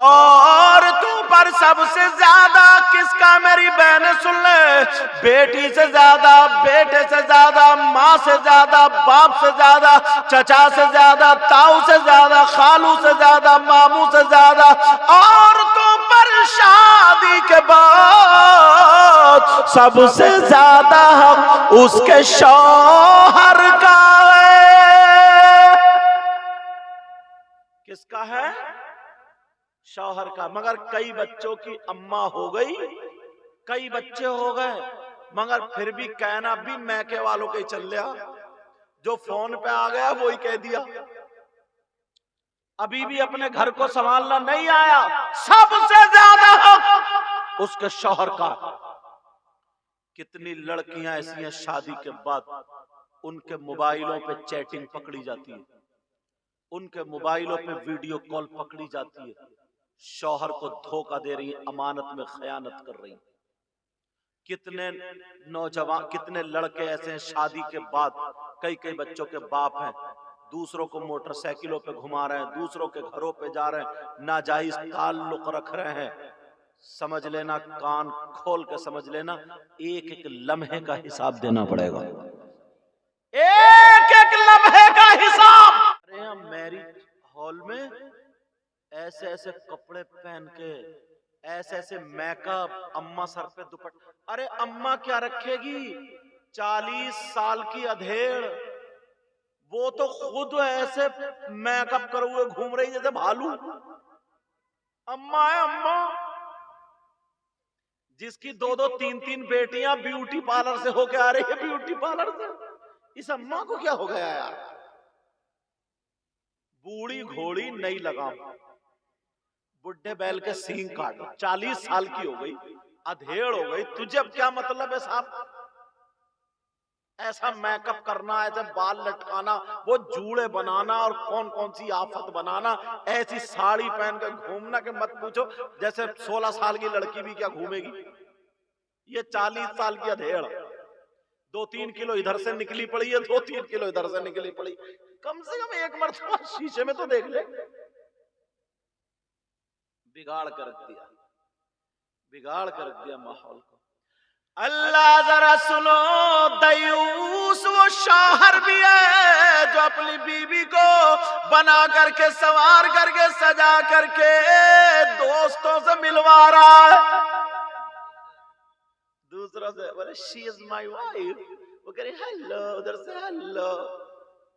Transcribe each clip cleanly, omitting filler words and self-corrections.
और तू पर सबसे ज्यादा किसका, मेरी बहन सुन ले, बेटी से ज्यादा, बेटे से ज्यादा, माँ से ज्यादा, बाप से ज्यादा, चचा से ज्यादा, ताऊ से ज्यादा, खालू से ज्यादा, मामू से ज्यादा, और तू पर शादी के बाद सबसे ज्यादा हक उसके शौहर का है। किसका है? शौहर का। मगर कई बच्चों की अम्मा हो गई, कई बच्चे हो गए, मगर फिर भी कहना भी मैके वालों के चल लिया, जो फोन पे आ गया वो ही कह दिया। अभी भी अपने घर को संभालना नहीं आया, सबसे ज्यादा हक उसके शौहर का। कितनी लड़कियां ऐसी हैं शादी के बाद उनके मोबाइलों पे चैटिंग पकड़ी जाती है, उनके मोबाइलों पे वीडियो कॉल पकड़ी जाती है, शौहर को धोखा दे रही है, अमानत में खयानत कर रही है। कितने नौजवान, कितने लड़के ऐसे हैं शादी के बाद, कई कई बच्चों के बाप हैं, दूसरों को मोटरसाइकिलों पे घुमा रहे हैं, दूसरों के घरों पे जा रहे हैं, नाजायज ताल्लुक रख रहे हैं। समझ लेना, कान खोल के समझ लेना, एक एक लम्हे का हिसाब देना पड़ेगा, एक एक लम्हे का हिसाब। अरे हम मैरिज हॉल में ऐसे ऐसे कपड़े पहन के, ऐसे ऐसे मेकअप, अम्मा सर पे दुपट्टा, अरे अम्मा क्या रखेगी, 40 साल की अधेड़, वो तो खुद ऐसे मेकअप करे हुए घूम रही जैसे भालू। अम्मा है अम्मा, जिसकी 2-2 3-3 बेटियां ब्यूटी पार्लर से होके आ रही है, ब्यूटी पार्लर से। इस अम्मा को क्या हो गया यार? बूढ़ी घोड़ी नहीं लगाम, बुढ़े बैल के सींग काटो, 40 साल की हो गई, अधेड़ हो गई, तुझे अब क्या मतलब है साहब? ऐसा मेकअप करना, ऐसे बाल लटकाना, वो जूड़े बनाना और कौन कौन सी आफत बनाना, ऐसी साड़ी पहन के घूमना के मत पूछो, जैसे 16 साल की लड़की भी क्या घूमेगी। ये 40 साल की अधेड़ 2-3 किलो इधर से निकली पड़ी है, 2-3 किलो इधर से निकली पड़ी। कम से कम एक मरतबा शीशे में तो देख ले। बिगाड़ कर दिया, बिगाड़ कर दिया माहौल को। अल्लाह जरा सुनो, दयूस वो शौहर भी है जो अपनी बीवी को बना करके, सवार करके, सजा करके दोस्तों से मिलवा रहा है, दूसरों से। बोले शी इज माई वाइफ, वो कह रही हेलो, उधर से हेलो।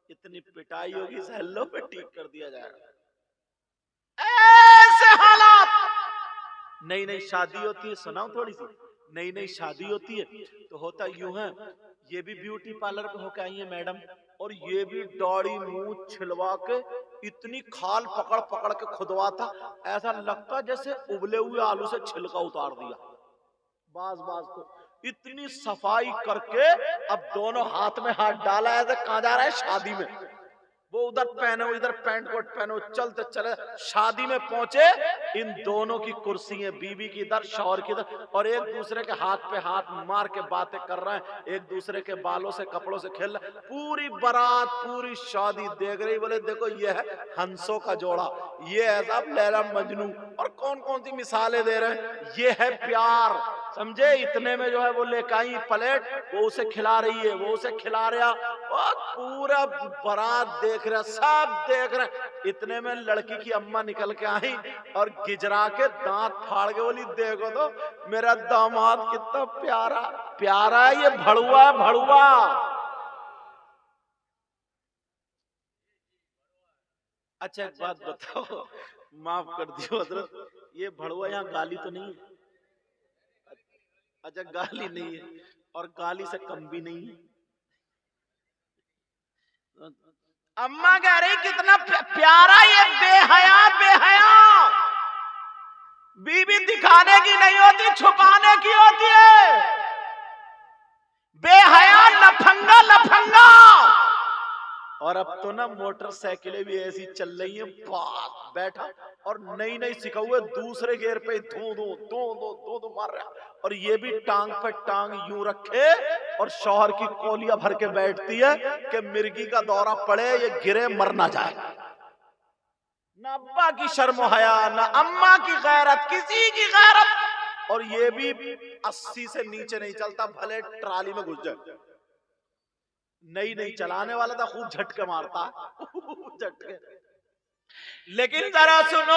इतनी पिटाई होगी, इस हेलो पे ठीक कर दिया जाएगा। ऐसे हालात। नई नई शादी होती है, सुनाओ थोड़ी सी, नई नई शादी होती है तो होता यूं है, ये भी ब्यूटी पार्लर पे होके आई है मैडम, और ये भी दाढ़ी मुंह छिलवा के इतनी खाल पकड़ पकड़ के खुदवा था, ऐसा लगता जैसे उबले हुए आलू से छिलका उतार दिया। बाज बाज को इतनी सफाई करके अब दोनों हाथ में हाथ डाला, ऐसे कहां जा रहा है शादी में, वो उधर पहनो, इधर पैंट कोट पहनो, चलते चले शादी में पहुंचे। इन दोनों की कुर्सियां, बीवी की इधर, शौहर की इधर, और एक दूसरे के हाथ पे हाथ मार के बातें कर रहे हैं, एक दूसरे के बालों से, कपड़ों से खेल रहे। पूरी बारात, पूरी शादी देख रही। बोले देखो ये है हंसों का जोड़ा, ये है साहब लैला मजनू, और कौन कौन सी मिसालें दे रहे हैं। ये है प्यार, समझे। इतने में जो है वो लेकर आई प्लेट, वो उसे खिला रही है, वो उसे खिला रहा, और पूरा बारात देख रहा, सब देख रहे। इतने में लड़की की अम्मा निकल के आई और गिजरा के दांत फाड़ के बोली देखो तो मेरा दामाद कितना प्यारा प्यारा है, ये भड़ुआ है, भड़ुआ। अच्छा एक बात बताओ, माफ कर दियो हजरत, ये भड़ुआ यहाँ गाली तो नहीं है? अच्छा गाली नहीं है, और गाली से कम भी नहीं है। अम्मा कह रही कितना प्यारा, ये बेहया, बेहया। बीवी दिखाने की नहीं होती, छुपाने की होती है। बेहया, लफंगा लफंगा। और अब तो ना मोटरसाइकिलें भी ऐसी चल रही हैं, पास बैठा और नई नई सिखा हुए दूसरे गेयर पे धो दो दो दो दो दो मार रहा, और ये भी टांग पे टांग यूं रखे, और शौहर की कोलिया भर के बैठती है कि मिर्गी का दौरा पड़े, ये गिरे मर ना जाए। ना अब्बा की शर्म हया, ना अम्मा की गैरत, किसी की गैरत। और ये भी 80 से नीचे नहीं चलता, भले ट्राली में घुस जाए। नई नई चलाने वाला था, खूब झटके मारता झटके। लेकिन जरा सुनो,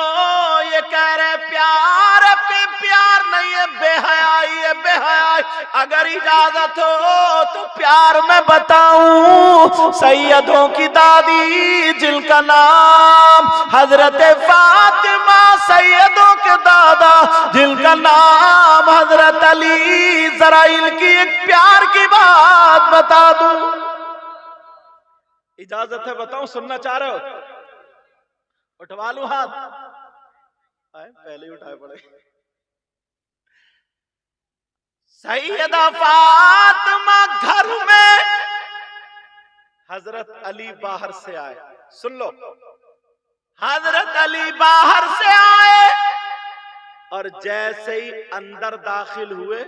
ये कह रहे प्यार पे प्यार नहीं है, बेहयाई है बेहयाई। अगर इजाजत हो तो प्यार मैं बताऊं सैयदों की दादी जिनका नाम हजरत फातिमा, सैयदों के दादा जिनका नाम हजरत अली। जरा इनकी एक प्यार की बात बता दूं। इजाजत है बताऊं, सुनना चाह रहे हो? उठवा लूं हाथ? पहले ही उठाए पड़े। सैयदा फातिमा घर में, हजरत अली बाहर से आए। सुन लो, हजरत अली बाहर से आए और जैसे ही अंदर दाखिल हुए,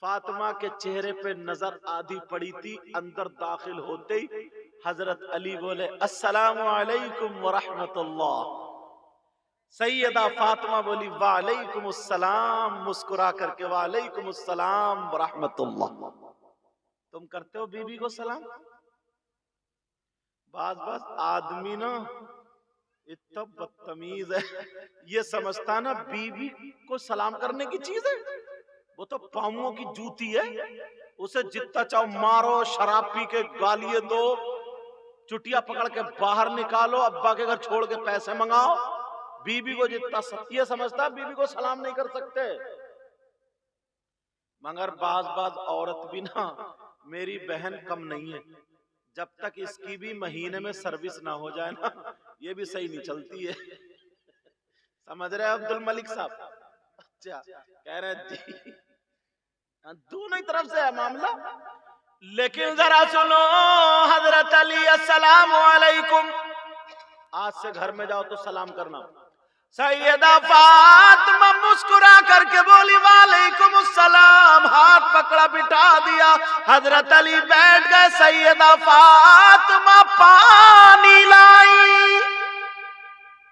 फातिमा के चेहरे पे नजर आधी पड़ी थी। अंदर दाखिल होते ही हजरत अली बोले अस्सलामु अलैकुम व रहमतुल्लाह। सैयदा फातिमा बोली वालेकुम अस्सलाम, मुस्कुरा करके वालेकुम अस्सलाम व रहमतुल्लाह। तुम करते हो बीबी को सलाम? बस आदमी ना इतना बदतमीज है, ये समझता ना बीबी को सलाम करने की चीज है। वो तो पामुओं की जूती है, उसे जितना चाहो मारो, शराब पी के गालियां दो, चुटिया पकड़ के बाहर निकालो, अब्बा के घर छोड़ के पैसे मंगाओ। बीबी को जितना ये समझता बीबी को सलाम नहीं कर सकते। मगर बाज औरत भी ना मेरी बहन कम नहीं है, जब तक इसकी भी महीने में सर्विस ना हो जाए ना, ये भी सही नहीं चलती है। समझ रहे अब्दुल मलिक साहब? अच्छा कह रहे जी, दोनों ही तरफ से है मामला। लेकिन जरा सुनो, हजरत अली अस्सलाम वालेकुम, आज से घर में जाओ तो सलाम करना। सैयदा फातिमा मुस्कुरा करके बोली वालेकुम अस्सलाम, हाथ पकड़ा बिठा दिया। हजरत अली बैठ गए, सैयदा फातिमा पानी लाई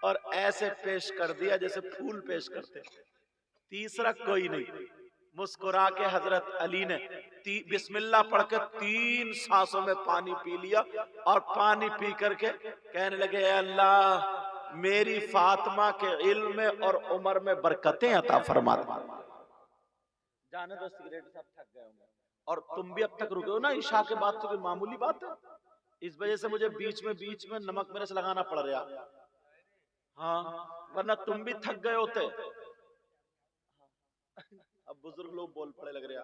और ऐसे पेश कर दिया जैसे फूल पेश करते। तीसरा कोई नहीं। मुस्कुरा के हजरत अली ने बिस्मिल्लाह पढ़ के 3 सांसों में पानी पी लिया और पानी पी करके कहने लगे अल्लाह मेरी फातिमा के इल्म में और उम्र में बरकतें अता फरमा दे। जाने दो, सिगरेट सब थक गए होंगे और तुम भी अब तक रुके हो ना, ईशा के बाद तो कोई मामूली बात है। इस वजह से मुझे बीच में नमक मेरे से लगाना पड़ रहा। हाँ, वरना तुम भी थक गए होते। अब बुजुर्ग लोग बोल पड़े लग रहे।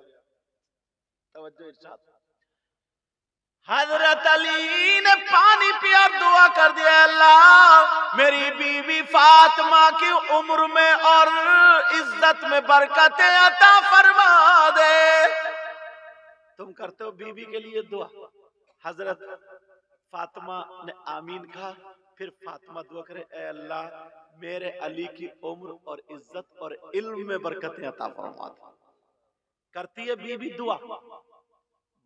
तवज्जो इरशाद। हजरत अली ने पानी पिया, दुआ कर दिया अल्लाह मेरी बीवी फातिमा की उम्र में और इज्जत में बरकतें अता फरमा दे। तुम करते हो बीवी के लिए दुआ? हजरत फातिमा ने आमीन कहा। फिर फातिमा दुआ करे ए अल्लाह मेरे अली की उम्र और इज्जत और इल्म में बरकतें अता फरमा दे। करती है बीवी दुआ।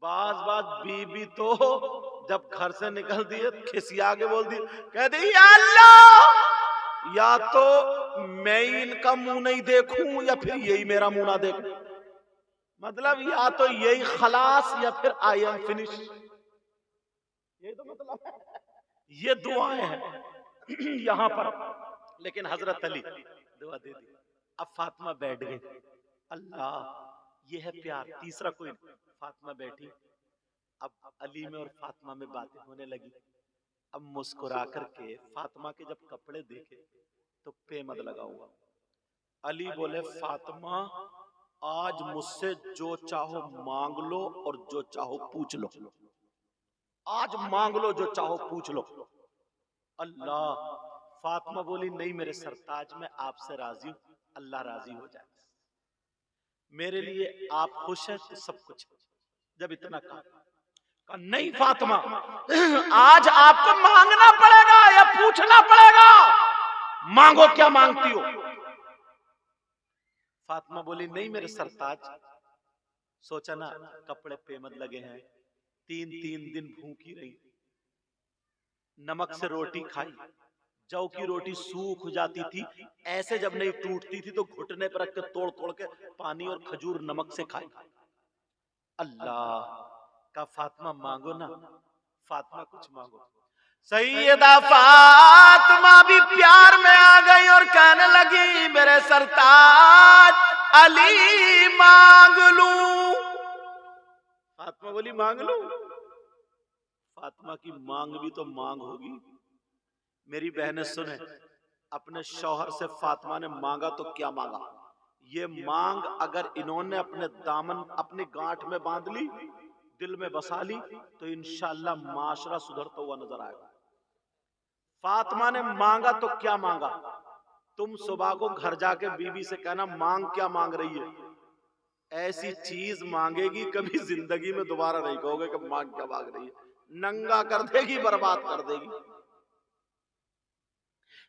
बाज बीबी तो जब घर से निकल दिए खिसिया के बोल दी, कह दी या अल्लाह या तो मैं इनका मुंह नहीं देखूं या फिर यही मेरा मुंह ना देखे। मतलब या तो यही खलास या फिर आई एम फिनिश। ये तो मतलब है। ये दुआएं हैं यहां पर। लेकिन हजरत अली दुआ दे दी। अब फातिमा बैठ गई। अल्लाह ये है प्यार। तीसरा कोई नहीं। फातिमा बैठी। अब अली में और फातिमा में बातें होने लगी। अब मुस्कुरा करके फातिमा के जब कपड़े देखे तो पे मत लगाऊंगा। अली बोले फातिमा आज मुझसे जो चाहो मांग लो और जो चाहो पूछ लो। आज मांग लो, जो चाहो पूछ लो। अल्लाह। फातिमा बोली नहीं मेरे सरताज, मैं आपसे राजी हूं, अल्लाह राजी हो जाए। मेरे लिए आप खुश हैं तो सब कुछ। जब इतना कहा नहीं फातिमा आज आपको मांगना पड़ेगा या पूछना पड़ेगा, मांगो क्या मांगती हो। फातिमा बोली नहीं मेरे सरताज, सोचा ना कपड़े पेमद लगे हैं, 3 दिन भूखी रही, नमक से रोटी खाई, जौ की रोटी सूख जाती थी, ऐसे जब नहीं टूटती थी तो घुटने पर रख के तोड़ तोड़ के पानी और खजूर नमक से खाई। अल्लाह का फातिमा मांगो ना, फातिमा कुछ मांगो। सैयदा फातिमा भी प्यार में आ गई और कहने लगी मेरे सरताज अली मांग लूं। फातिमा बोली मांग लूं? फातिमा की मांग भी तो मांग होगी। मेरी बहनें सुने, अपने शौहर से फातिमा ने मांगा तो क्या मांगा, ये मांग अगर इन्होंने अपने दामन अपनी गांठ में बांध ली, दिल में बसा ली, तो इंशाअल्लाह माशरा सुधरता हुआ नजर आएगा। फातिमा ने मांगा तो क्या मांगा, तुम सुबह को घर जाके बीवी से कहना मांग क्या मांग रही है, ऐसी चीज मांगेगी कभी जिंदगी में दोबारा नहीं कहोगे कि मांग क्या मांग रही है, नंगा कर देगी, बर्बाद कर देगी।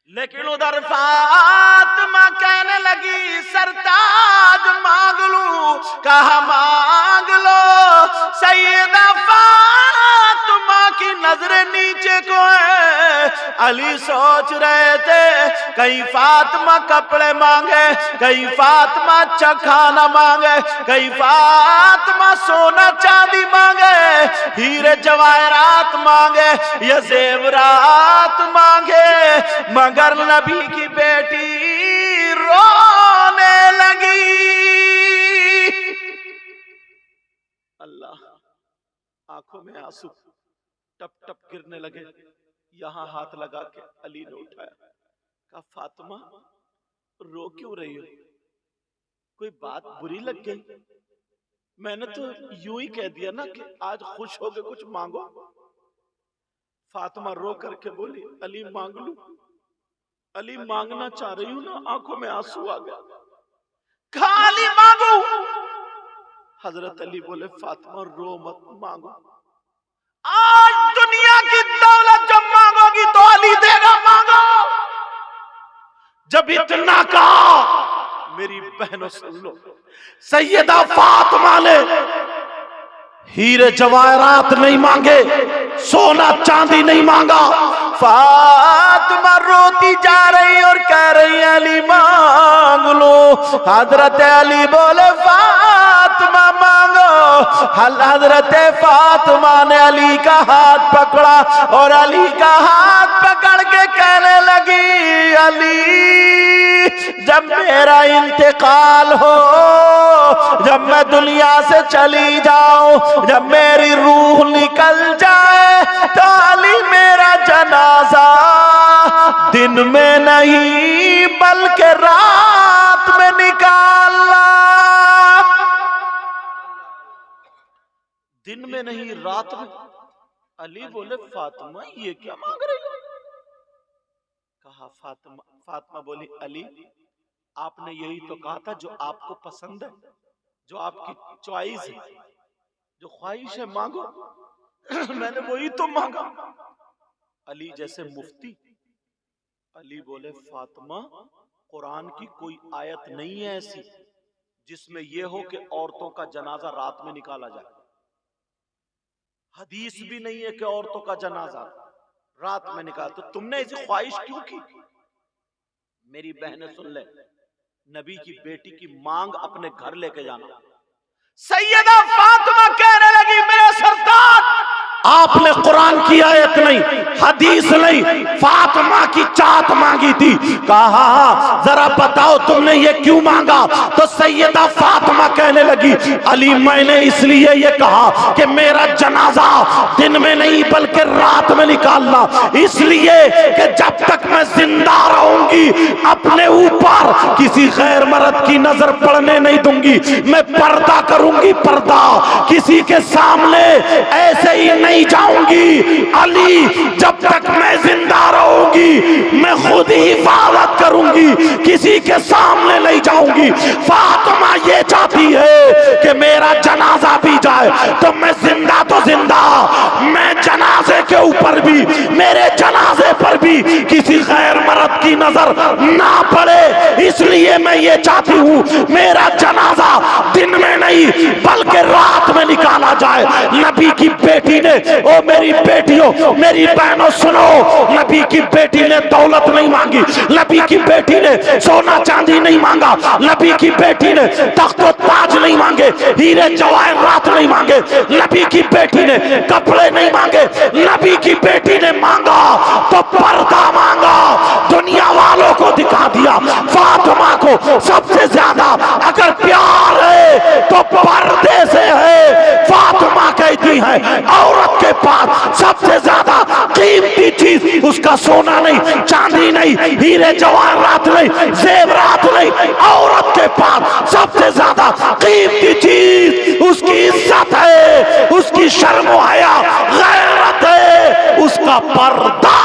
लेकिन उधर फातिमा कहने लगी सरताज मांग लूं, कहा मांग लो। सैयदा फातिमा की नजरें नीचे को है। अली सोच रहे थे कहीं फातिमा कपड़े मांगे, कहीं फातिमा अच्छा खाना मांगे, कहीं फातिमा सोना चांदी मांगे, हीरे जवाहरात मांगे या जेवरात मांगे, मगर नबी की बेटी रोने लगी। अल्लाह आंखों में आंसू टप टप गिरने लगे। यहां हाथ लगा के अली ने उठाया, कहा फातिमा रो क्यों रही हो, कोई बात बुरी लग गई? मैंने तो यूं ही कह दिया ना कि आज खुश होके कुछ मांगो। फातिमा रो करके बोली अली मांग लूं? अली मांगना चाह रही हूं ना, आंखों में आंसू आ गया। कहा अली मांगू? हजरत अली बोले फातिमा रो मत, मांगो। आज दुनिया की दौलत जब मांगोगी तो अली देगा, मांगो। जब इतना कहा, मेरी बहनों सुन लो, सैयदा फातिमा ने हीरे जवाहरात नहीं मांगे, सोना चांदी नहीं मांगा। फातिमा रोती जा रही और कह रही अली मांग लो। हजरत अली बोले फातिमा मांगो। हजरत फातिमा ने अली का हाथ पकड़ा और अली का हाथ पकड़ के कहने लगी अली जब मेरा इंतकाल हो, जब मैं दुनिया से चली जाऊं, जब मेरी रूह निकल जाए, तो अली मेरा जनाजा दिन में नहीं बल्कि रात में निकालना। दिन में नहीं रात में। अली बोले फातिमा ये क्या मांग रही हो? कहा फातिमा बोली अली आपने यही तो कहा था जो आपको पसंद है, जो आपकी चॉइस है, जो ख्वाहिश है मांगो। मैंने वही तो मांगा। अली जैसे मुफ्ती। अली बोले फातिमा कुरान की कोई आयत नहीं है ऐसी जिसमें यह हो कि औरतों का जनाजा रात में निकाला जाए। हदीस भी नहीं है कि औरतों का जनाजा रात में निकाल, तो तुमने ऐसी ख्वाहिश क्यों की? मेरी बहनें सुन ले, नबी की बेटी की मांग अपने घर लेके जाना। सैयदा फातिमा कहने लगी मेरे सरदार आपने कुरान की आयत नहीं, हदीस नहीं, फातिमा की चाहत मांगी थी। कहा जरा बताओ तुमने ये क्यों मांगा? तो सैयदा फातिमा कहने लगी अली मैंने इसलिए ये कहा कि मेरा जनाजा दिन में नहीं बल्कि रात में निकालना, इसलिए कि जब तक मैं जिंदा रहूंगी अपने ऊपर किसी गैर मर्द की नजर पड़ने नहीं दूंगी। मैं पर्दा करूंगी, पर्दा किसी के सामने ऐसे ही नहीं जाऊंगी। अली जब तक मैं जिंदा रहूंगी मैं खुद ही हिफाजत करूंगी, किसी के सामने नहीं जाऊंगी। फातिमा ये चाहती है कि मेरा जनाजा भी जाए तो मैं जिंदा तो जिंदा, मैं जनाजे के ऊपर भी, मेरे जनाजे पर भी किसी गैर मर्द की नजर ना पड़े। इसलिए मैं ये चाहती हूँ मेरा जनाजा दिन में नहीं बल्कि रात में निकाला जाए। नबी की बेटी ने, ओ मेरी बेटियों, मेरी बहनों सुनो, नबी की बेटी ने दौलत नहीं मांगी, नबी की बेटी ने सोना चांदी नहीं मांगा, नबी की बेटी ने तख्त और ताज नहीं मांगे, हीरे जवाहरात नहीं मांगे, नबी की बेटी ने कपड़े नहीं मांगे, नबी की बेटी ने मांगा तो पर्दा मांगा। दुनिया वालों को दिखा दिया फातिमा को सबसे ज्यादा अगर प्यार है तो पर्दे से है। फातिमा कहती है औरत के पास सबसे ज्यादा कीमती चीज उसका सोना नहीं, चांदी नहीं, हीरे जवाहरात नहीं, जेवरात नहीं, औरत के पास सबसे ज्यादा कीमती चीज उसकी इज्जत है, उसकी शर्म हया, गैरत है, उसका पर्दा।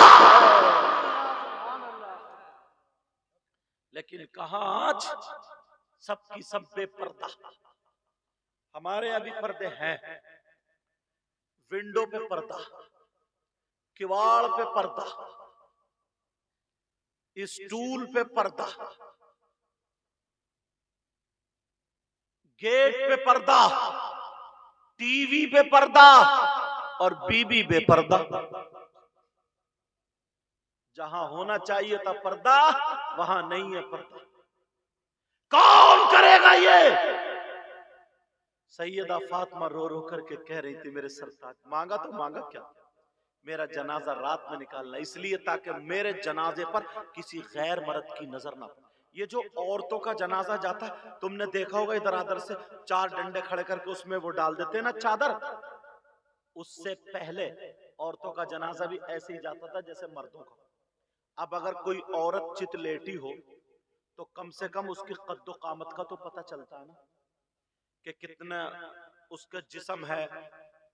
लेकिन कहां आज सबकी सब बेपर्दा। हमारे अभी पर्दे हैं, विंडो पे पर्दा, किवाड़ पे पर्दा, स्टूल पे पर्दा, गेट पे पर्दा, टीवी पे पर्दा और बीबी बेपर्दा। जहां होना चाहिए था पर्दा वहां नहीं है पर्दा। कौन करेगा ये? सैयदा फातिमा रो रो करके कह रही थी मेरे सरताज, मांगा तो मांगा क्या, मेरा जनाजा रात में निकालना, इसलिए ताकि मेरे जनाजे पर किसी गैर मर्द की नजर ना पड़े। ये जो औरतों का जनाजा जाता है, तुमने देखा होगा इधर आधर से चार डंडे खड़े करके उसमें वो डाल देते हैं ना चादर। उससे पहले औरतों का जनाजा भी ऐसे ही जाता था जैसे मर्दों का। अब अगर कोई औरत चित लेटी हो तो कम से कम उसकी कद्दो कामत का तो पता चलता है ना, कि कितना उसका जिस्म है।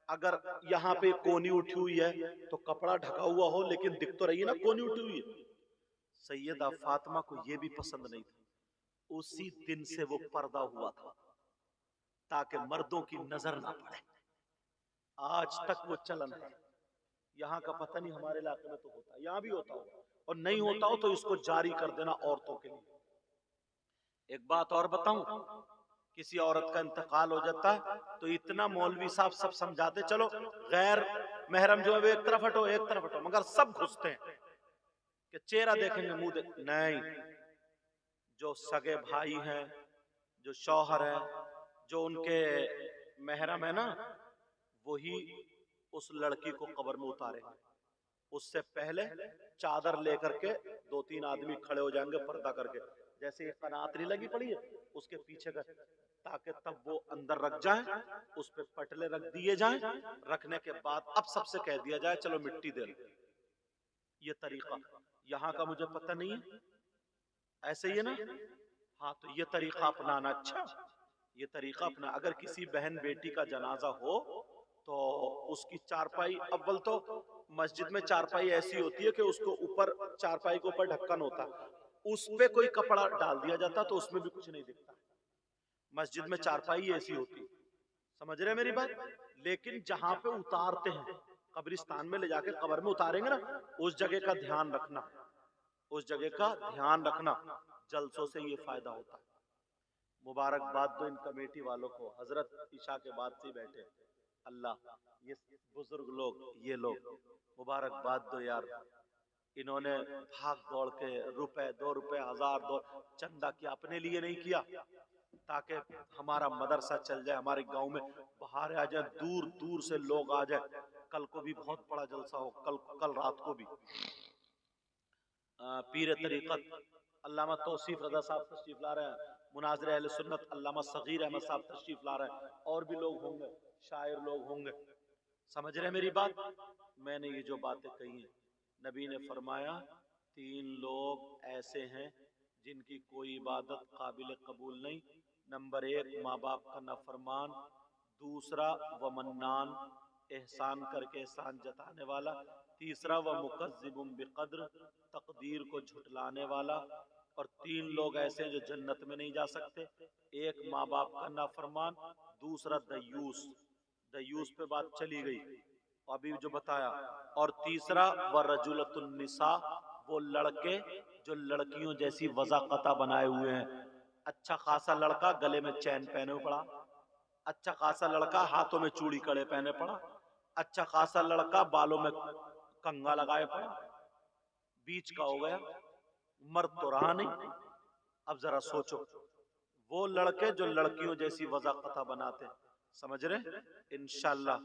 अगर यहाँ पे कोनी उठी हुई है तो कपड़ा ढका हुआ हो, लेकिन दिख तो रही है ना कोनी उठी हुई है। सैयदा फातिमा को यह भी पसंद नहीं था, उसी दिन से वो पर्दा हुआ था ताकि मर्दों की नजर ना पड़े। आज तक वो चलन है। यहाँ का पता नहीं, हमारे इलाके में तो होता है, यहाँ भी होता हो, और नहीं होता हो तो इसको जारी कर देना औरतों के लिए। एक बात और बताऊं, किसी औरत का इंतकाल हो जाता है तो इतना मौलवी साहब सब समझाते, चलो गैर महरम जो है वो एक तरफ हटो, एक तरफ हटो, मगर सब घुसते हैं कि चेहरा देखेंगे, मुंह देख, नहीं, जो सगे भाई हैं, जो शौहर है, जो उनके महरम है ना, वही उस लड़की को कब्र में उतारेंगे। उससे पहले चादर लेकर के दो तीन आदमी खड़े हो जाएंगे पर्दा करके, जैसे ये कनात नहीं लगी पड़ी है उसके पीछे का, ताकि तब वो अंदर रख जाए, उस पे पटले रख दिए जाएं, रखने के बाद अब सबसे कह दिया जाए चलो मिट्टी दे लो। ये तरीका यहाँ का मुझे पता नहीं है, ऐसे ही है ना? हाँ, तो ये तरीका अपनाना, अच्छा ये तरीका अपना। अगर किसी बहन बेटी का जनाजा हो तो उसकी चारपाई, अव्वल तो मस्जिद में चारपाई ऐसी होती है कि उसको ऊपर, चारपाई के ऊपर ढक्कन होता है, उस पे कोई कपड़ा डाल दिया जाता तो उसमें भी कुछ नहीं दिखता। मस्जिद में चारपाई ऐसी होती, समझ रहे मेरी बात? लेकिन जहां पे उतारते हैं, कब्रिस्तान में ले जाके कब्र में उतारेंगे ना, उस जगह का ध्यान रखना, उस जगह का ध्यान रखना। जलसों से ये फायदा होता है। मुबारकबाद दो इन कमेटी वालों को, हजरत ईशा के बाद से बैठे, अल्लाह ये बुजुर्ग लोग, ये लोग मुबारकबाद दो यार। इन्होंने भाग दौड़ के रुपए, 2 रुपए, 1000 दो चंदा किया, अपने लिए नहीं किया, ताकि हमारा मदरसा चल जाए, हमारे गांव में बाहर आ जाए, दूर दूर से लोग आ जाए। कल को भी बहुत बड़ा जलसा हो, कल रात को भी पीर तरीक़त अल्लामा तौसीफ रज़ा साहब तशरीफ ला रहे हैं, मुनाज़िर अहले सुन्नत अल्लामा सगीर अहमद साहब तशरीफ ला रहे हैं, और भी लोग होंगे, शायर लोग होंगे। समझ रहे मेरी बात? मैंने ये जो बातें कही हैं, नबी ने फरमाया 3 लोग ऐसे हैं जिनकी कोई इबादत काबिल कबूल नहीं। नंबर 1 माँ बाप का नाफरमान, दूसरा व मन्नान, एहसान करके एहसान जताने वाला, तीसरा व मुकज़्ज़िबुन बिक़द्र, तकदीर को झुटलाने वाला, और 3 लोग ऐसे हैं जो जन्नत में नहीं जा सकते। एक माँ बाप का नाफरमान, दूसरा दयूस, दयूस पे बात चली गई अभी जो बताया, और तीसरा व रजुलतुन निसा, वो लड़के जो लड़कियों जैसी वज़ाक़ता बनाए हुए हैं। अच्छा खासा लड़का गले में चैन पहने पड़ा, अच्छा खासा लड़का हाथों में चूड़ी कड़े पहने पड़ा, अच्छा खासा लड़का बालों में कंघा लगाए पड़ा, बीच का हो गया, मर्द तो रहा नहीं। अब जरा सोचो, वो लड़के जो लड़कियों जैसी वज़ाक़ता बनाते, समझ रहे? इंशाअल्लाह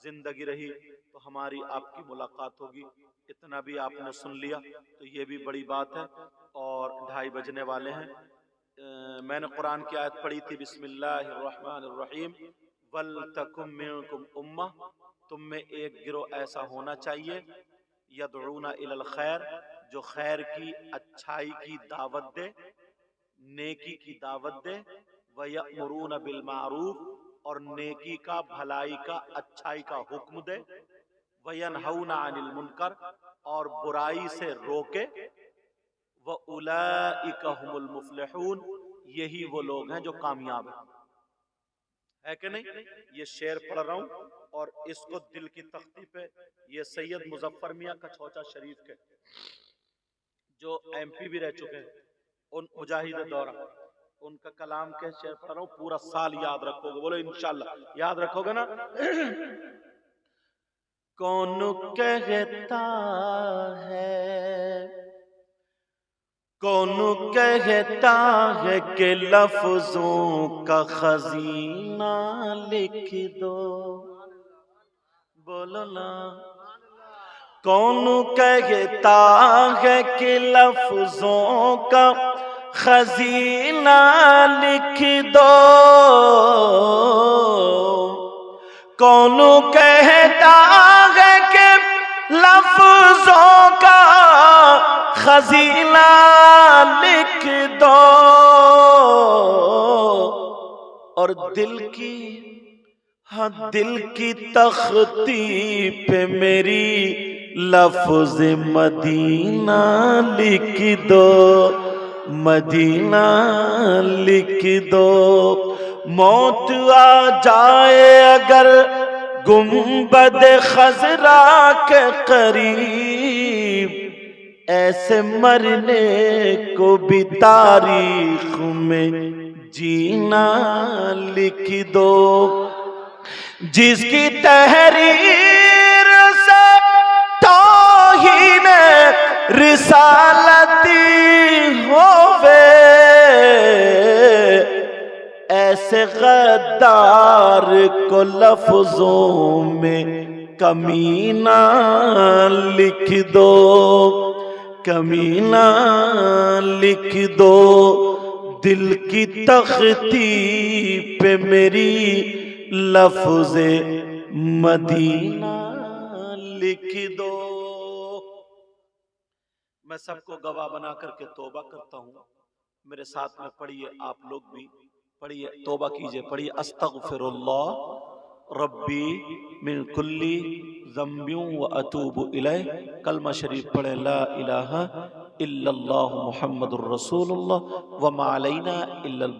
जिंदगी रही तो हमारी आपकी मुलाकात होगी। इतना भी आपने सुन लिया तो ये भी बड़ी बात है। और 2:30 बजने वाले हैं। मैंने कुरान की आयत पढ़ी थी, बिस्मिल्लाहिर्रहमानिर्रहीम, वल तकुम मिनकुम उम्मा, तुम में एक गिरोह ऐसा होना चाहिए, यदऊना इलल खैर, जो खैर की, अच्छाई की दावत दे, नेकी की दावत दे, व यअमुरूना बिल मारूफ, और नेकी का, भलाई का, अच्छाई का हुक्म दे, व यनहौना अनिल मुनकर, और बुराई से रोके, व उलाइका हुमुल मुफ्लिहून, यही वो लोग हैं जो कामयाब है कि नहीं? ये शेर पढ़ रहा हूं और इसको दिल की तख्ती पे, ये सैयद मुजफ्फर मियाँ कछौचा शरीफ के, जो MP भी रह चुके हैं, उन मुजाहिद दौरा, उनका कलाम के शेर पढ़ रहा हूं। पूरा साल याद रखोगे, बोलो इंशाल्लाह याद रखोगे ना? कौन कहता है, कौन कहता है कि लफ्जों का खजीना लिख दो, बोलो ना। कौन कहता है कि लफ्जों का खजीना लिख दो, कौन कहता है कि लफ्जों का खजीना लिख दो, और दिल की, हाँ दिल की तख्ती पे मेरी लफ्ज मदीना लिख दो, मदीना लिख दो। मौत आ जाए अगर गुंबद खजरा के करीब, ऐसे मरने को भी तारीख में जीना लिख दो, जिसकी तहरीर से तौहीन रिसालती होवे, ऐसे गद्दार को लफ्जों में कमीना लिख दो, कमीना लिख दो। दिल की तख्ती पे मेरी लफ्ज़े मदीना लिख दो। मैं सबको गवाह बना करके तौबा करता हूँ, मेरे साथ में पढ़िए, आप लोग भी पढ़िए, तौबा कीजिए, पढ़िए, अस्तगफिरुल्लाह रब्बी मिन कुल्ली ज़म्बियों व अतूबु इलैह। कलमा शरीफ पढ़े, ला इलाहा इल्लल्लाह मुहम्मदुर रसूलुल्लाह व मा अलैना इल्लल